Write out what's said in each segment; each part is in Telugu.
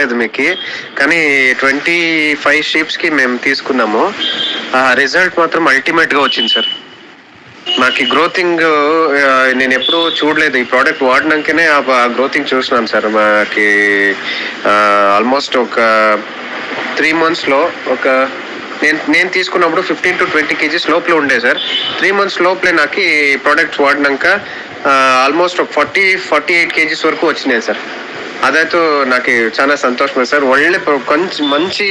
చెప్పలేదు మీకు, కానీ 25 షీప్స్కి మేము తీసుకున్నాము. రిజల్ట్ మాత్రం అల్టిమేట్గా వచ్చింది సార్. నాకు గ్రోతింగ్ నేను ఎప్పుడూ చూడలేదు. ఈ ప్రోడక్ట్ వాడినాకనే ఆ గ్రోతింగ్ చూసినాను సార్. మాకి ఆల్మోస్ట్ ఒక 3 monthsలో ఒక నేను తీసుకున్నప్పుడు 15 to 20 kgs లోపల ఉండే సార్. 3 months లోపలే నాకు ఈ ప్రోడక్ట్స్ వాడినాక ఆల్మోస్ట్ ఒక 48 kgs వరకు వచ్చినాయి సార్. అదైతే నాకు చాలా సంతోషమే సార్. ఒళ్ళే కొంచెం మంచి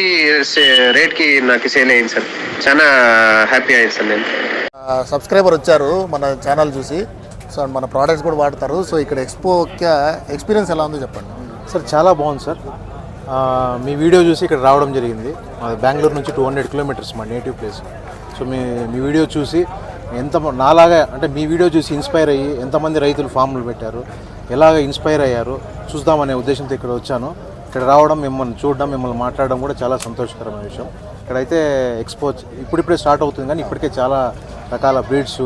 రేట్కి నాకు సేల్ అయింది సార్. చాలా హ్యాపీ అయింది సార్. నేను సబ్స్క్రైబర్ వచ్చారు మన ఛానల్ చూసి, సో మన ప్రోడక్ట్స్ కూడా వాడతారు. సో ఇక్కడ ఎక్స్పోకి ఎక్స్పీరియన్స్ ఎలా ఉందో చెప్పండి సార్. చాలా బాగుంది సార్. మీ వీడియో చూసి ఇక్కడ రావడం జరిగింది. బెంగళూరు నుంచి 200 kilometers మా నేటివ్ ప్లేస్. సో మీ వీడియో చూసి నాలాగా అంటే మీ వీడియో చూసి ఇన్స్పైర్ అయ్యి ఎంతమంది రైతులు ఫామ్లు పెట్టారు, ఎలాగ ఇన్స్పైర్ అయ్యారు చూద్దామనే ఉద్దేశంతో ఇక్కడ వచ్చాను. ఇక్కడ రావడం, మిమ్మల్ని చూడడం, మిమ్మల్ని మాట్లాడడం కూడా చాలా సంతోషకరమైన విషయం. ఇక్కడైతే ఎక్స్పో ఇప్పుడిప్పుడే స్టార్ట్ అవుతుంది, కానీ ఇప్పటికే చాలా రకాల బ్రీడ్స్,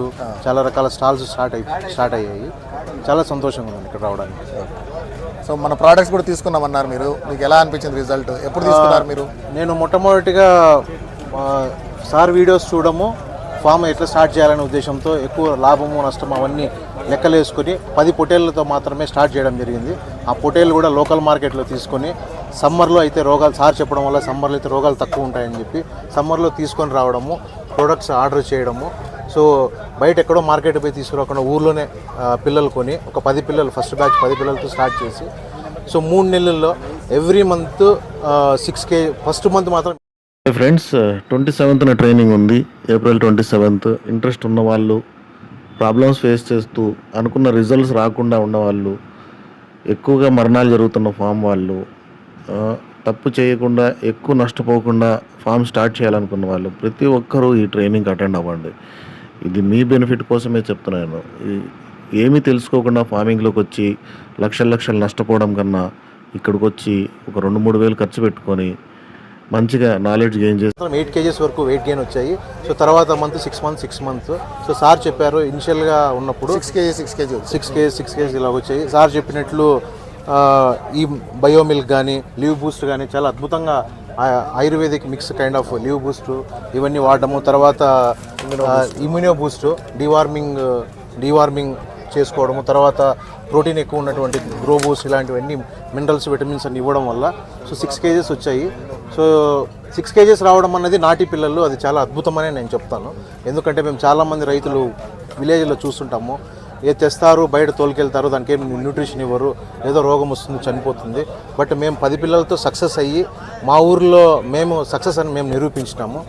చాలా రకాల స్టాల్స్ స్టార్ట్ అయ్యాయి. చాలా సంతోషంగా ఉంది ఇక్కడ రావడానికి. సో మన ప్రోడక్ట్స్ కూడా తీసుకున్నామన్నారు మీరు, మీకు ఎలా అనిపించింది రిజల్ట్? ఎప్పుడు తీసుకున్నారు మీరు? నేను మొట్టమొదటిగా సార్ వీడియోస్ చూడము, ఫామ్ ఎట్లా స్టార్ట్ చేయాలనే ఉద్దేశంతో ఎక్కువ లాభము నష్టము అవన్నీ లెక్కలు వేసుకొని 10 పొటేళ్లతో మాత్రమే స్టార్ట్ చేయడం జరిగింది. ఆ పొటేళ్ళు కూడా లోకల్ మార్కెట్లో తీసుకొని, సమ్మర్లో అయితే రోగాలు సార్ చెప్పడం వల్ల సమ్మర్లో అయితే రోగాలు తక్కువ ఉంటాయని చెప్పి సమ్మర్లో తీసుకొని రావడము, ప్రొడక్ట్స్ ఆర్డర్ చేయడము. సో బయట ఎక్కడో మార్కెట్ పోయి తీసుకురాకుండా ఊర్లోనే పిల్లలు కొని ఒక 10 పిల్లలు, ఫస్ట్ బ్యాచ్ 10 పిల్లలతో స్టార్ట్ చేసి, సో 3 నెలల్లో every month 6 kg. First month మాత్రం ఫ్రెండ్స్ 27న ట్రైనింగ్ ఉంది, April 27th. ఇంట్రెస్ట్ ఉన్న వాళ్ళు, ప్రాబ్లమ్స్ ఫేస్ చేస్తూ అనుకున్న రిజల్ట్స్ రాకుండా ఉన్నవాళ్ళు, ఎక్కువగా మరణాలు జరుగుతున్న ఫామ్ వాళ్ళు, తప్పు చేయకుండా ఎక్కువ నష్టపోకుండా ఫామ్ స్టార్ట్ చేయాలనుకున్న వాళ్ళు ప్రతి ఒక్కరూ ఈ ట్రైనింగ్ అటెండ్ అవ్వండి. ఇది మీ బెనిఫిట్ కోసమే చెప్తున్నాను. ఏమీ తెలుసుకోకుండా ఫార్మింగ్లోకి వచ్చి లక్షలు నష్టపోవడం కన్నా ఇక్కడికి వచ్చి ఒక 2-3 వేలు ఖర్చు పెట్టుకొని మంచిగా నాలెడ్జ్ గెయిన్ చేసి 8 kgs వరకు వెయిట్ గెయిన్ వచ్చాయి. సో తర్వాత మంత్ 6 months. సో సార్ చెప్పారు ఇనిషియల్గా ఉన్నప్పుడు 6 kgs ఇలా వచ్చాయి. సార్ చెప్పినట్లు ఈ బయోమిల్క్ కానీ లీవ్ బూస్ట్ కానీ చాలా అద్భుతంగా ayurvedic mix kind of leave Boost ఇవన్నీ వాడటము, తర్వాత ఇమ్యూనో బూస్ట్ డీవార్మింగ్ చేసుకోవడము, తర్వాత ప్రోటీన్ ఎక్కువ ఉన్నటువంటి గ్రో బూస్ట్ ఇలాంటివన్నీ మినరల్స్, విటమిన్స్ అన్ని ఇవ్వడం వల్ల సో 6 kgs వచ్చాయి. సో 6 kgs రావడం అన్నది నాటి పిల్లలు, అది చాలా అద్భుతమని నేను చెప్తాను. ఎందుకంటే మేము చాలామంది రైతులు విలేజ్లో చూస్తుంటాము, తెస్తారు బయట తోలుకెళ్తారు, దానికి ఏం న్యూట్రిషన్ ఇవ్వరు, ఏదో రోగం వస్తుంది చనిపోతుంది. బట్ మేము 10 పిల్లలతో సక్సెస్ అయ్యి మా ఊరిలో మేము సక్సెస్ అని మేము నిరూపించినాము.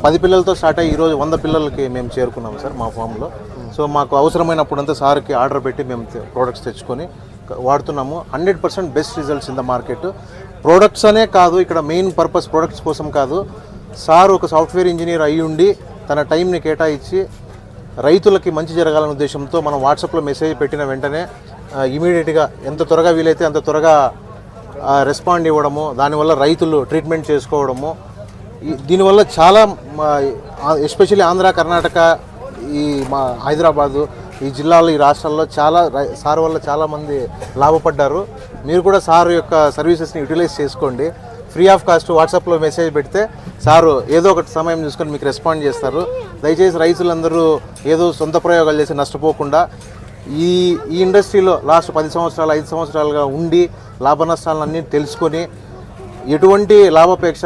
10 పిల్లలతో స్టార్ట్ అయ్యి ఈరోజు 100 పిల్లలకి మేము చేరుకున్నాము సార్ మా ఫామ్లో. సో మాకు అవసరమైనప్పుడంతా సార్కి ఆర్డర్ పెట్టి మేము ప్రోడక్ట్స్ తెచ్చుకొని వాడుతున్నాము. 100% best results in the market. Products అనే కాదు, ఇక్కడ మెయిన్ పర్పస్ ప్రోడక్ట్స్ కోసం కాదు. సార్ ఒక సాఫ్ట్వేర్ ఇంజనీర్ అయ్యి ఉండి తన టైంని కేటాయించి రైతులకి మంచి జరగాలనే ఉద్దేశంతో మనం వాట్సాప్లో మెసేజ్ పెట్టిన వెంటనే ఇమీడియట్గా ఎంత త్వరగా వీలైతే అంత త్వరగా రెస్పాండ్ ఇవ్వడము, దానివల్ల రైతులు ట్రీట్మెంట్ చేసుకోవడము, దీనివల్ల చాలా ఎస్పెషల్లీ ఆంధ్ర, కర్ణాటక, ఈ మా హైదరాబాదు, ఈ జిల్లాలో, ఈ రాష్ట్రాల్లో చాలా సార్ వల్ల చాలామంది లాభపడ్డారు. మీరు కూడా సార్ యొక్క సర్వీసెస్ని యూటిలైజ్ చేసుకోండి. ఫ్రీ ఆఫ్ కాస్ట్ వాట్సాప్లో మెసేజ్ పెడితే సారు ఏదో ఒకటి సమయం చూసుకొని మీకు రెస్పాండ్ చేస్తారు. దయచేసి రైతులందరూ ఏదో సొంత ప్రయోగాలు చేసి నష్టపోకుండా ఈ ఇండస్ట్రీలో లాస్ట్ 10 సంవత్సరాలు 5 సంవత్సరాలుగా ఉండి లాభ నష్టాలన్నీ తెలుసుకొని ఎటువంటి లాభాపేక్ష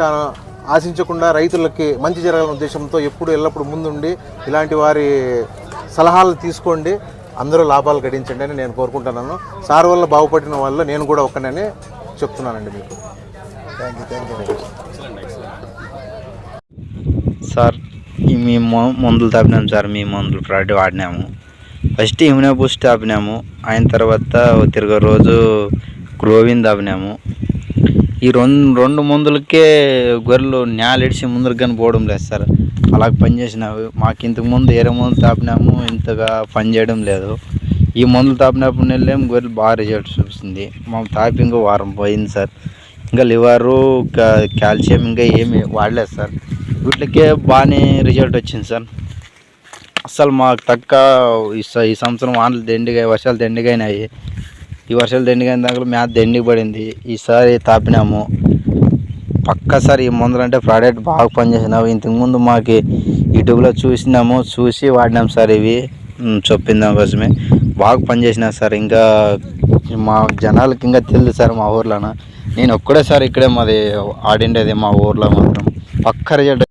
ఆశించకుండా రైతులకి మంచి జరగాలనే ఉద్దేశంతో ఎల్లప్పుడూ ముందుండి ఇలాంటి వారి సలహాలు తీసుకోండి, అందరూ లాభాలు గడించండి అని నేను కోరుకుంటున్నాను. సార్ వల్ల బాగుపడిన వల్ల నేను కూడా ఒక్కనని చెప్తున్నానండి మీకు. Thank you. సార్ మేము మందులు తాపినాము సార్, మీ మందులు ప్రోడక్ట్ వాడినాము. ఫస్ట్ ఇమ్యూనో బూస్ట్ తాపినాము, అయిన తర్వాత తిరగ రోజు గ్రోవిన్ తాపినాము. ఈ రెండు మందులకే గొర్రెలు నేలడిచి ముందరకు కానీ పోవడం లేదు సార్. అలాగ పనిచేసినావు. మాకు ఇంతకుముందు వేరే మందులు తాపినాము, ఇంతగా పనిచేయడం లేదు. ఈ మందులు తాపినప్పుడు వెళ్ళాము, గొర్రెలు బాగా రిజల్ట్ చూపిస్తుంది. మాకు తాపి ఇంకా వారం పోయింది సార్. ఇంకా లివరు, కాల్షియం ఇంకా ఏమి వాడలేదు సార్. వీటికే బాగానే రిజల్ట్ వచ్చింది సార్. అసలు మాకు తక్క ఈ సంవత్సరం వానలు దండిగా, వర్షాలు దండిగా అయినాయి. ఈ వర్షాలు దండిగా అయిన దాంట్లో మేత దండిగా పడింది. ఈసారి తాపినాము. పక్కా సార్ ఈ మందులు అంటే ప్రోడక్ట్ బాగా పనిచేసినావు. ఇంతకుముందు మాకు యూట్యూబ్లో చూసి వాడినాం సార్. ఇవి చెప్పిన దానికోసమే బాగా పనిచేసినా సార్. ఇంకా మా జనాలకి ఇంకా తెలియదు సార్ మా ఊర్లోన. నేను ఒక్కడే సార్ ఇక్కడే మాది ఆడిండేది మా ఊర్లో మాత్రం. పక్క రిజల్ట్